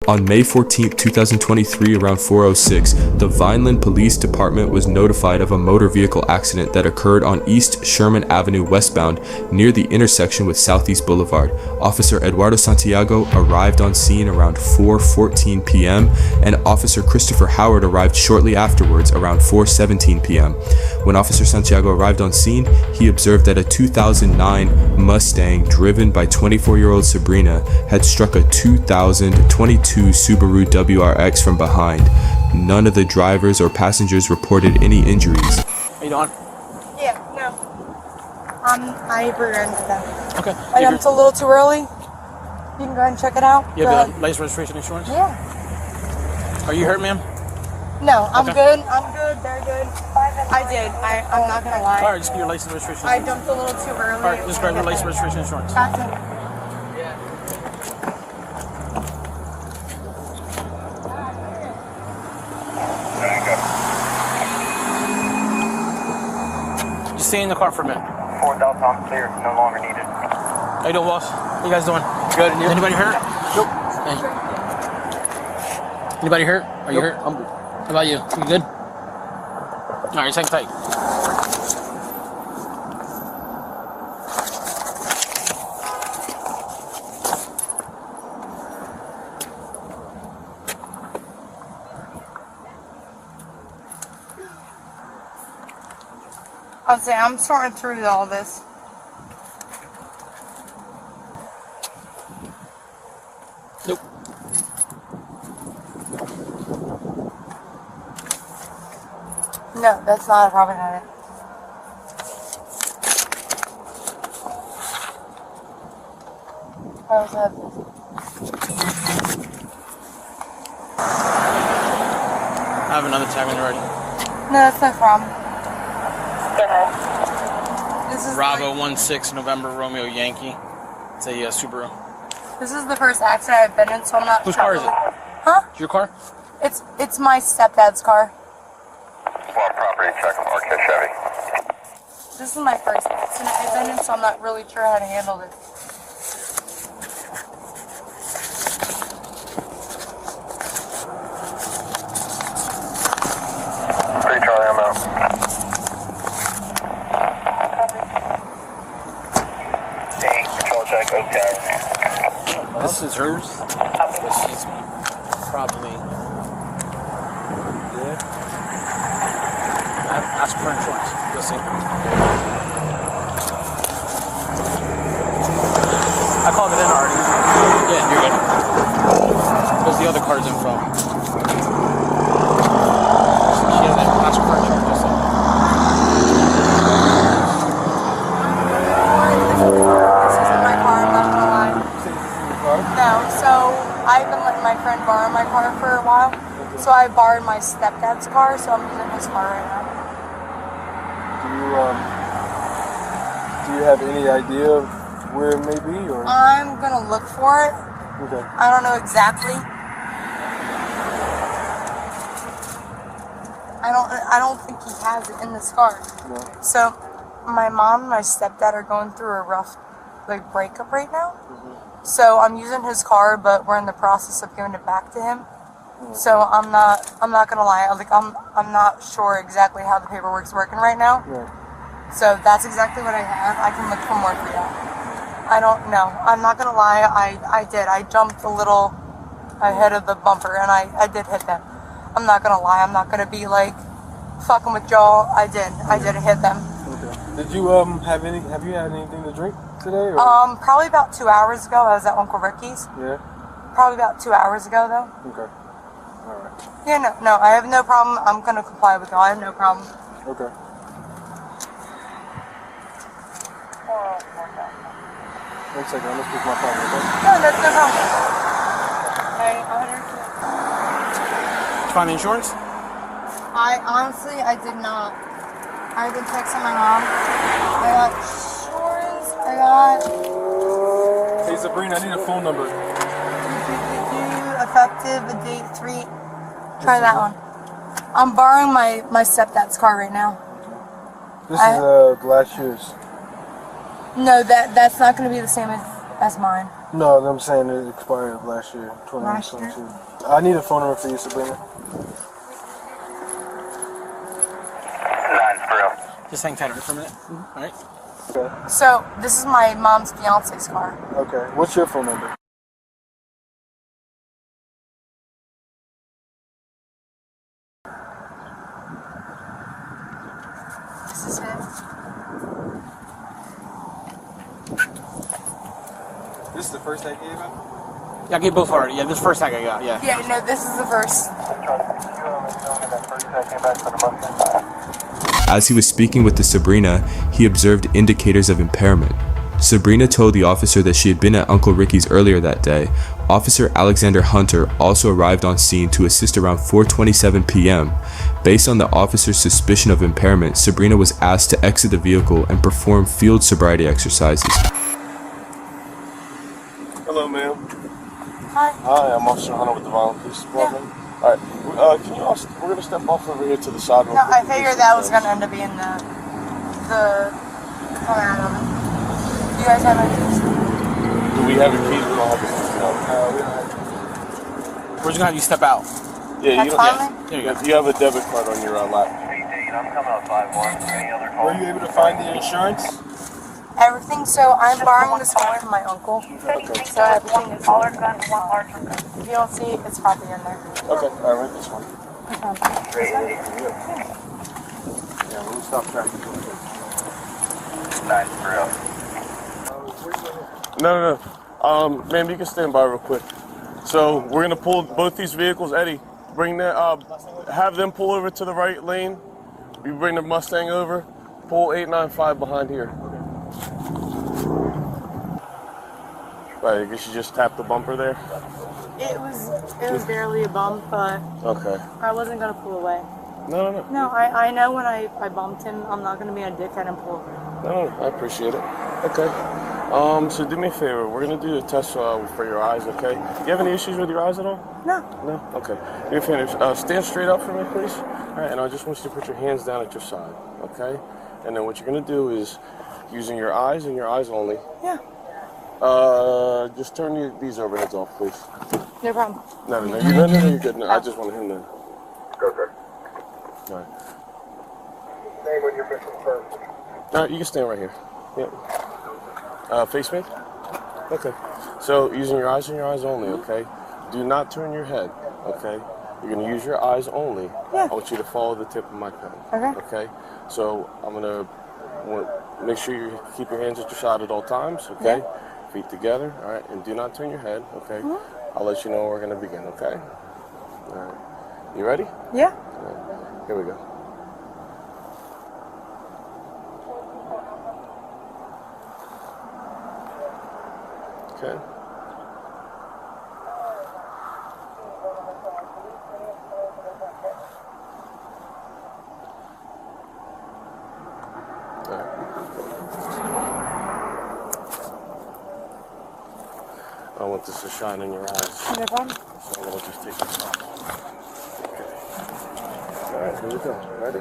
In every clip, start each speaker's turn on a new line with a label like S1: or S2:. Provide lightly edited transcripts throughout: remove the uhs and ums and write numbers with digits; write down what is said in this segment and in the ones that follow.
S1: On May 14, 2023, around 4:06, the Vineland Police Department was notified of a motor vehicle accident that occurred on East Sherman Avenue westbound near the intersection with Southeast Boulevard. Officer Eduardo Santiago arrived on scene around 4:14 p.m. and Officer Christopher Howard arrived shortly afterwards around 4:17 p.m. When Officer Santiago arrived on scene, he observed that a 2009 Mustang driven by 24-year-old Sabrina had struck a 2022 Subaru WRX from behind. None of the drivers or passengers reported any injuries.
S2: How you doing?
S3: Yeah, no. I rear-ended them.
S2: Okay.
S3: I jumped a little too early. You can go ahead and check it out.
S2: You have a license, registration, insurance?
S3: Yeah.
S2: Are you hurt, ma'am?
S3: No, I'm
S2: Okay.
S3: good. I'm good. They're good. I did. I'm not gonna lie.
S2: All right, just give your license, registration.
S3: I jumped a little too early.
S2: All right, just grab your license, registration, insurance.
S3: That's it.
S2: Just stay in the car for a minute.
S4: 4 Delta clear, no longer needed.
S2: How you doing, boss? How you guys doing?
S4: Good, and you?
S2: Anybody hurt?
S4: Nope.
S2: Hey. Anybody hurt? Are you hurt?
S4: I'm good.
S2: How about you? You good? All right, hang tight.
S3: I'll say I'm sorting through all this.
S2: Nope.
S3: No, that's not a problem. At it. I also have this.
S2: I have another tag when you're ready.
S3: No, that's no problem. This is
S2: Bravo 16 November Romeo Yankee. It's a Subaru.
S3: This is the first accident I've been in, so I'm not.
S2: Whose car is it?
S3: Huh?
S2: It's your car?
S3: It's my stepdad's car.
S4: Well, property check, Marquez Chevy.
S3: This is my first accident I've been in, so I'm not really sure how to handle this.
S4: 3 Charlie, I'm out. Hey, control check, okay.
S2: This is hers. But she's probably. Yeah. Ask for insurance. You'll see. I called it in already. Yeah, you're good. Because the other car's in front. She hasn't asked for insurance. You'll see.
S3: This isn't my car, I'm not gonna lie. No, so I've been letting my friend borrow my car for a while. So I borrowed my stepdad's car, so I'm using his car right now.
S5: Do you have any idea of where it may be, or?
S3: I'm gonna look for it.
S5: Okay.
S3: I don't know exactly. I don't think he has it in this car.
S5: No.
S3: So my mom and my stepdad are going through a rough breakup right now. So I'm using his car, but we're in the process of giving it back to him. So I'm not gonna lie, I'm not sure exactly how the paperwork's working right now.
S5: Yeah.
S3: So that's exactly what I have. I can look for more for that. I don't know. I'm not gonna lie, I jumped a little ahead of the bumper and I did hit them. I'm not gonna lie, I'm not gonna be like fucking with y'all. I did hit them.
S5: Okay. Did you have you had anything to drink today? Or?
S3: Probably about 2 hours ago. I was at Uncle Ricky's.
S5: Yeah.
S3: Probably about 2 hours ago though.
S5: Okay. All right.
S3: Yeah, no, I have no problem. I'm gonna comply with y'all. I have no problem.
S5: Okay. One second, let's pick my phone, okay?
S3: No, that's no problem. Did
S2: you find the insurance?
S3: I honestly did not. I've been texting my mom. I got insurance. I got.
S5: Hey Sabrina, I need a phone number.
S3: Effective date 3. Try that one. I'm borrowing my stepdad's car right now.
S5: This is last year's.
S3: No, that's not going to be the same as mine.
S5: No, I'm saying it expired last year, 2022. I need a phone number for you, Sabrina.
S4: 9-0.
S2: Just hang tight for a minute. All right.
S5: Okay.
S3: So this is my mom's fiance's car.
S5: Okay. What's your phone number?
S3: This is his.
S5: This is the first I gave him?
S2: Yeah, I gave both already. Yeah, this first tag I got. Yeah.
S3: Yeah, no, this is the first.
S1: As he was speaking with the Sabrina, he observed indicators of impairment. Sabrina told the officer that she had been at Uncle Ricky's earlier that day. Officer Alexander Hunter also arrived on scene to assist around 4:27 p.m. Based on the officer's suspicion of impairment, Sabrina was asked to exit the vehicle and perform field sobriety exercises.
S5: Hello, ma'am.
S3: Hi.
S5: Hi, I'm Officer Hunter with the Violent Police Department. All right, can you also, we're gonna step off over here to the side.
S3: No, I figured that was gonna end up being the command of it. You guys have any keys?
S5: Do we have your keys? We don't have your keys. No, we don't have your keys.
S2: We're just gonna have you step out.
S5: Yeah, you
S3: That's
S5: don't.
S3: fine.
S2: There you go.
S5: You have a debit card on your lap.
S4: I'm coming up 5-1. Any other
S5: Were
S4: calls?
S5: you able to find the insurance?
S3: Everything. So I'm borrowing this car from my uncle.
S5: Okay.
S3: So everything is.
S6: Smaller gun, one larger gun.
S3: If you don't see it, it's probably in there.
S5: Okay, all right, this one. Yeah, we'll stop tracking.
S4: 9-0.
S5: No. Ma'am, you can stand by real quick. So we're gonna pull both these vehicles. Eddie, bring that. Have them pull over to the right lane. You bring the Mustang over. Pull 895 behind here. Right, I guess you just tapped the bumper there.
S3: It was barely a bump, but
S5: Okay.
S3: I wasn't gonna pull away.
S5: No.
S3: No, I know when I bumped him, I'm not gonna be a dickhead and pull over.
S5: No, I appreciate it. Okay. So do me a favor. We're gonna do a test for your eyes. Okay. Do you have any issues with your eyes at all?
S3: No.
S5: No? Okay. Do me a favor. Stand straight up for me, please. All right, and I just want you to put your hands down at your side, okay? And then what you're going to do is, using your eyes and your eyes only,
S3: Yeah.
S5: just turn these overheads off, please.
S3: No problem.
S5: No, you're good. No, I just want him to...
S4: Go, sir.
S5: All right.
S4: Name when you're missing first.
S5: All right, you can stand right here. Yep. Face me? Okay. So, using your eyes and your eyes only, okay? Do not turn your head, okay? You're going to use your eyes only.
S3: Yeah.
S5: I want you to follow the tip of my pen.
S3: Okay.
S5: Okay? So, I'm going to make sure you keep your hands at your side at all times, okay?
S3: Yeah.
S5: Feet together, all right? And do not turn your head, okay? I'll let you know when we're going to begin, okay? All right. You ready?
S3: Yeah.
S5: All right. Here we go. Okay. I want this to shine in your eyes.
S3: No problem.
S5: So I'm going to just take this off. Okay. All right, here we go. Ready?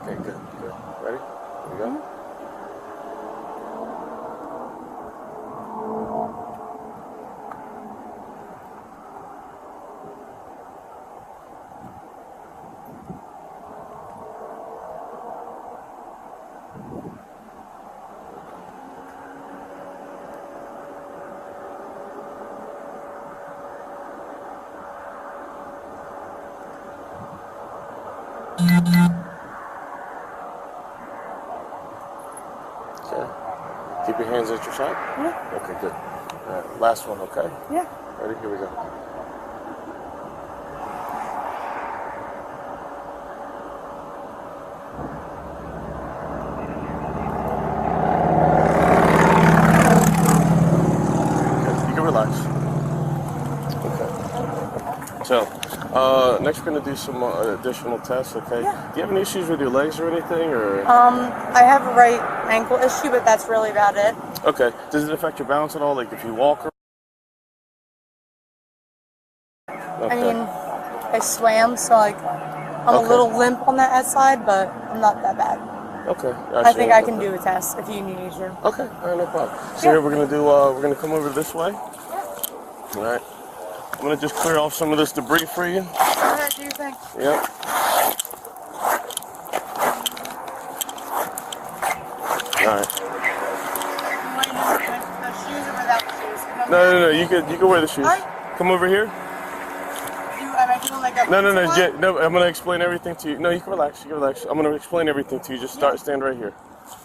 S5: Okay, good. Ready? Here we go. Okay. Keep your hands at your side?
S3: Yeah.
S5: Okay, good. All right, last one, okay?
S3: Yeah.
S5: Ready? Here we go. Okay, you can relax. Okay. So, next we're going to do some additional tests, okay?
S3: Yeah.
S5: Do you have any issues with your legs or anything, or?
S3: I have a right ankle issue, but that's really about it.
S5: Okay. Does it affect your balance at all? Like if you walk? Okay.
S3: I mean, I swam, so like I'm a little limp on that side, but I'm not that bad.
S5: Okay.
S3: I think I can do a test if you need me to.
S5: Okay. All right, no problem. So here we're gonna do. We're gonna come over this way. All right. I'm gonna just clear off some of this debris for you.
S3: Go ahead, do your thing.
S5: Yep. All right.
S3: The shoes or without the shoes?
S5: No. You can wear the shoes. Come over here.
S3: Am I doing like a
S5: No. I'm gonna explain everything to you. No, you can relax. I'm gonna explain everything to you. Just stand right here.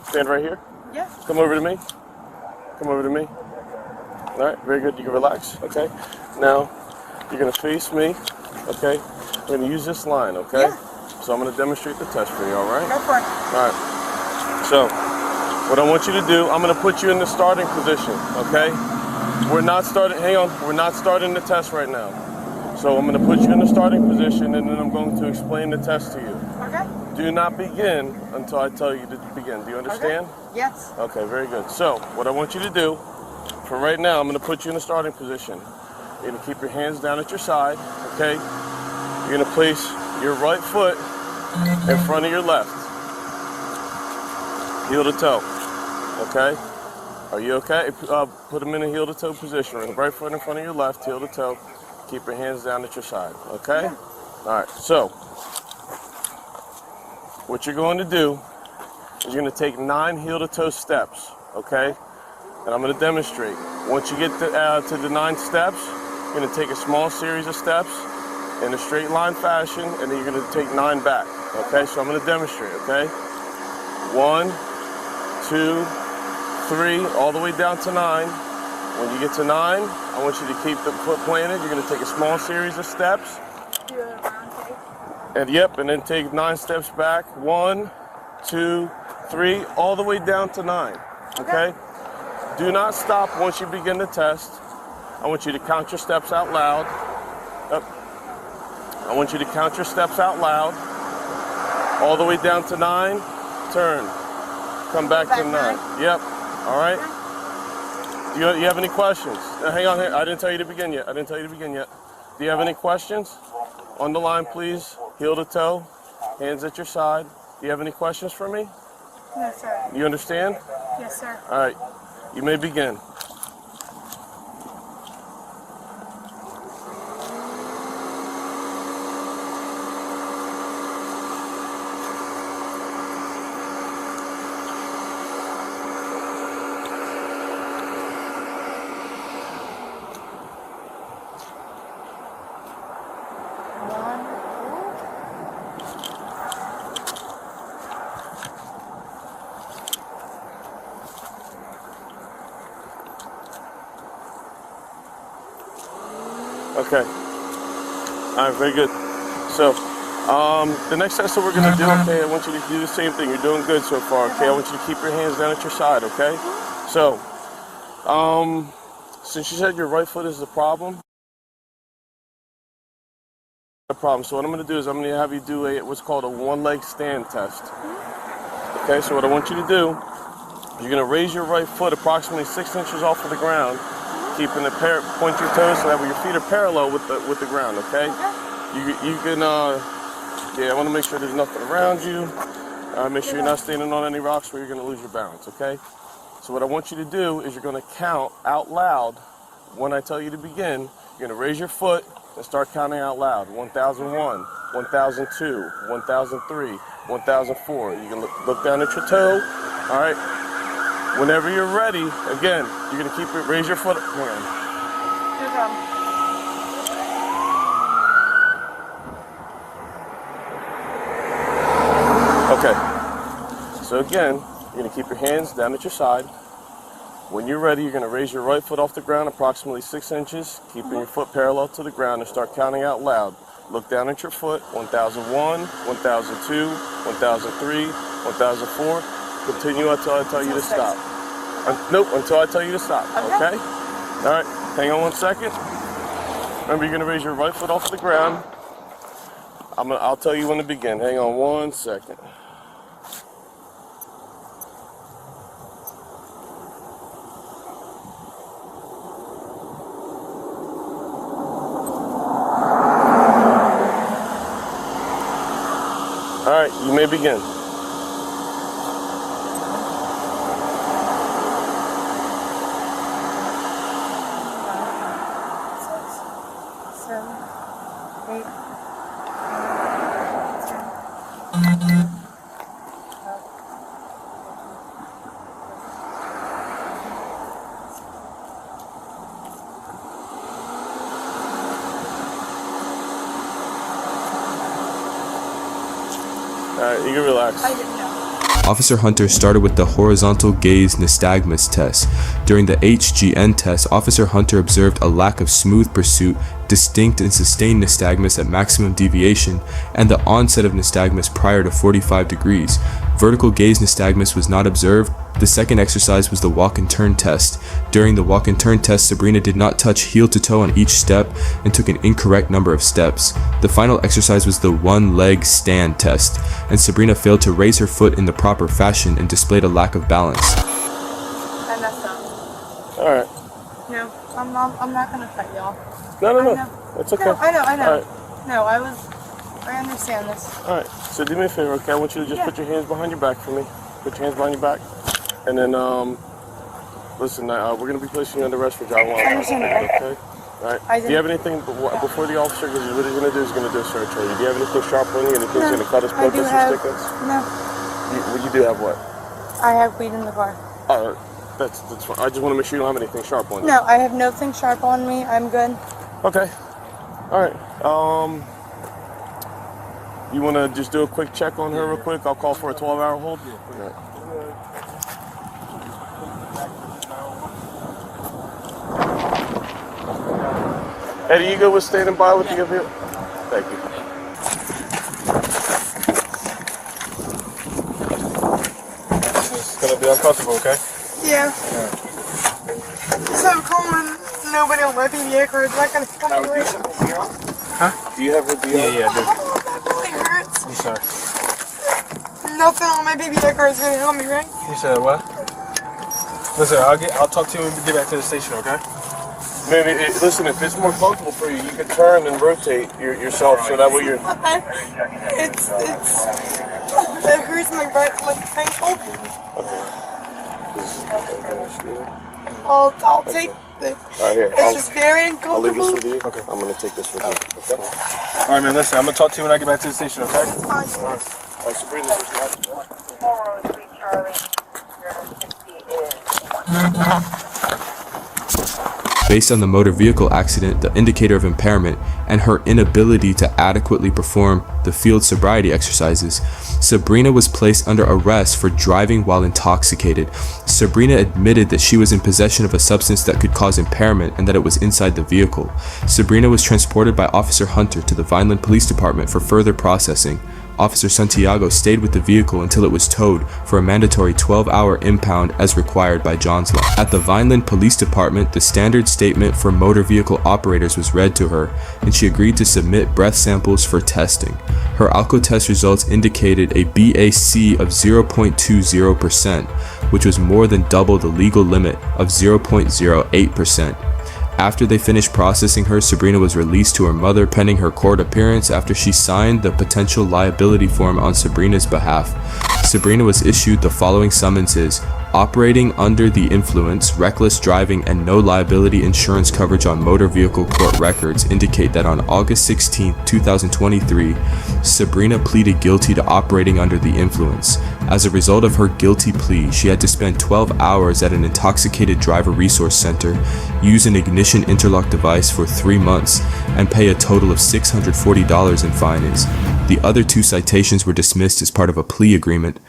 S5: Stand right here.
S3: Yeah.
S5: Come over to me. All right. Very good. You can relax. Okay. Now you're gonna face me. Okay. We're gonna use this line. Okay.
S3: Yeah.
S5: So I'm gonna demonstrate the test for you. All right.
S3: Go for it.
S5: All right. So what I want you to do, I'm gonna put you in the starting position. Okay. We're not starting. Hang on. We're not starting the test right now. So I'm going to put you in the starting position, and then I'm going to explain the test to you.
S3: Okay.
S5: Do not begin until I tell you to begin. Do you understand?
S3: Okay. Yes.
S5: Okay, very good. So what I want you to do, for right now, I'm going to put you in the starting position. You're going to keep your hands down at your side, okay? You're going to place your right foot in front of your left, heel to toe, okay? Are you okay? Put them in a heel to toe position. Right foot in front of your left, heel to toe. Keep your hands down at your side, okay? Yeah. All right, so what you're going to do is you're going to take 9 heel-to-toe steps, okay? And I'm going to demonstrate. Once you get to the 9 steps, you're going to take a small series of steps in a straight line fashion, and then you're going to take 9 back, okay? So I'm going to demonstrate, okay? 1, 2, 3, all the way down to 9. When you get to 9, I want you to keep the foot planted. You're going to take a small series of steps. And then take 9 steps back. 1, 2, 3, all the way down to 9. Okay? Do not stop once you begin the test. I want you to count your steps out loud. I want you to count your steps out loud. All the way down to 9. Turn. Come back to 9. Yep. All right? Do you have any questions? Hang on here. I didn't tell you to begin yet. Do you have any questions? On the line, please. Heel to toe. Hands at your side. Do you have any questions for me?
S3: No, sir.
S5: You understand?
S3: Yes, sir.
S5: All right. You may begin. Okay. All right, very good. So, the next test that we're going to do, okay, I want you to do the same thing. You're doing good so far, okay? I want you to keep your hands down at your side, okay? So, since you said your right foot is the problem, so what I'm going to do is I'm going to have you do what's called a one-leg stand test. Okay, so what I want you to do, you're going to raise your right foot approximately 6 inches off of the ground, keeping the point your toes so that your feet are parallel with the ground, okay? You can, I want to make sure there's nothing around you. Make sure you're not standing on any rocks where you're going to lose your balance, okay? So what I want you to do is you're going to count out loud when I tell you to begin. You're going to raise your foot and start counting out loud. 1001, 1002, 1003, 1004. You can look down at your toe, all right? Whenever you're ready, again, you're gonna raise your foot. Hang on. Okay. So again, you're gonna keep your hands down at your side. When you're ready, you're gonna raise your right foot off the ground approximately 6 inches, keeping your foot parallel to the ground, and start counting out loud. Look down at your foot. 1001, 1002, 1003, 1004. Continue until I tell you to stop. Nope, until I tell you to stop, okay? All right, hang on 1 second. Remember, you're gonna raise your right foot off the ground. I'll tell you when to begin. Hang on 1 second. All right, you may begin.
S3: 6, 7, 8.
S5: All right, you can relax.
S3: I didn't know.
S1: Officer Hunter started with the horizontal gaze nystagmus test. During the HGN test, Officer Hunter observed a lack of smooth pursuit, distinct and sustained nystagmus at maximum deviation, and the onset of nystagmus prior to 45 degrees. Vertical gaze nystagmus was not observed. The second exercise was the walk and turn test. During the walk and turn test, Sabrina did not touch heel to toe on each step and took an incorrect number of steps. The final exercise was the one-leg stand test, and Sabrina failed to raise her foot in the proper fashion and displayed a lack of balance.
S3: I messed up.
S5: All right.
S3: No, I'm not gonna fight y'all.
S5: No.
S3: I know.
S5: It's okay.
S3: No, I know.
S5: All right.
S3: No, I understand this.
S5: All right. So do me a favor, okay? I want you to just put your hands behind your back for me. Put your hands behind your back. And then, listen, we're going to be placing you under arrest for driving while intoxicated, okay? All right. Do you have anything before the officer, because what he's going to do is going to do a search on you. Do you have anything sharp on you? Anything that's going to cut us, poke us, or stick us?
S3: No,
S5: You do have what?
S3: I have weed in the car.
S5: That's fine. I just want to make sure you don't have anything sharp on you.
S3: No, I have nothing sharp on me. I'm good.
S5: Okay. All right. You want to just do a quick check on her real quick? I'll call for a 12-hour hold. All right. Eddie, you good with standing by with you up here? Thank you. It's gonna be uncomfortable, okay?
S3: Yeah. So I'm calling nobody on my BBA card. Is that gonna come away?
S5: Huh? Do you have a DWI?
S2: Yeah, I do.
S3: Oh, that really hurts.
S2: I'm sorry.
S3: Nothing on my BBA card is gonna help me, right?
S2: You said what? Listen, I'll talk to you when we get back to the station, okay?
S5: Maybe, listen, if it's more comfortable for you, you can turn and rotate yourself so that way you're...
S3: It hurts my right ankle. I'll take the...
S5: Right here.
S3: It's just very
S5: I'll leave
S3: uncomfortable.
S5: this with you. Okay. I'm going to take this with you. Okay?
S2: All right, man, listen, I'm going to talk to you when I get back to the station, okay?
S5: All right, Sabrina,
S1: Based on the motor vehicle accident, the indicator of impairment, and her inability to adequately perform the field sobriety exercises, Sabrina was placed under arrest for driving while intoxicated. Sabrina admitted that she was in possession of a substance that could cause impairment and that it was inside the vehicle. Sabrina was transported by Officer Hunter to the Vineland Police Department for further processing. Officer Santiago stayed with the vehicle until it was towed for a mandatory 12-hour impound as required by John's Law. At the Vineland Police Department, the standard statement for motor vehicle operators was read to her, and she agreed to submit breath samples for testing. Her alco-test results indicated a BAC of 0.20%, which was more than double the legal limit of 0.08%. After they finished processing her, Sabrina was released to her mother pending her court appearance after she signed the potential liability form on Sabrina's behalf. Sabrina was issued the following summonses: operating under the influence, reckless driving, and no liability insurance coverage on motor vehicle court records indicate that on August 16, 2023, Sabrina pleaded guilty to operating under the influence. As a result of her guilty plea, she had to spend 12 hours at an intoxicated driver resource center, use an ignition interlock device for 3 months, and pay a total of $640 in fines. The other 2 citations were dismissed as part of a plea agreement.